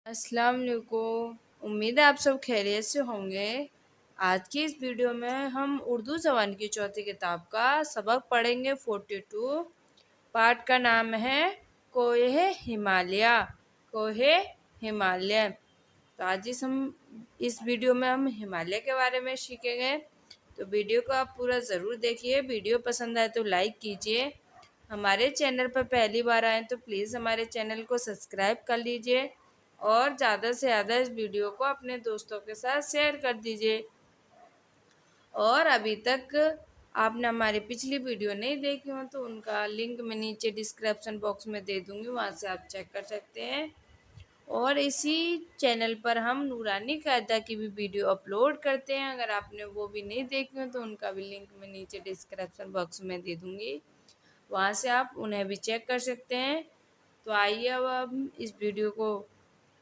अस्सलाम वालेकुम। उम्मीद है आप सब खैरियत से होंगे। आज की इस वीडियो में हम उर्दू ज़बान की चौथी किताब का सबक पढ़ेंगे 42। पाठ का नाम है कोहे हिमालय। कोहे हिमालय। तो आज इस वीडियो में हम हिमालय के बारे में सीखेंगे। तो वीडियो को आप पूरा ज़रूर देखिए। वीडियो पसंद आए तो लाइक कीजिए। हमारे चैनल पर पहली बार आए तो प्लीज़ हमारे चैनल को सब्सक्राइब कर लीजिए और ज़्यादा से ज़्यादा इस वीडियो को अपने दोस्तों के साथ शेयर कर दीजिए। और अभी तक आपने हमारी पिछली वीडियो नहीं देखी हो तो उनका लिंक मैं नीचे डिस्क्रिप्शन बॉक्स में दे दूँगी, वहाँ से आप चेक कर सकते हैं। और इसी चैनल पर हम नूरानी कायदा की भी वीडियो अपलोड करते हैं। अगर आपने वो भी नहीं देखी हो तो उनका भी लिंक मैं नीचे डिस्क्रिप्शन बॉक्स में दे दूँगी, वहाँ से आप उन्हें भी चेक कर सकते हैं। तो आइए अब हम इस वीडियो को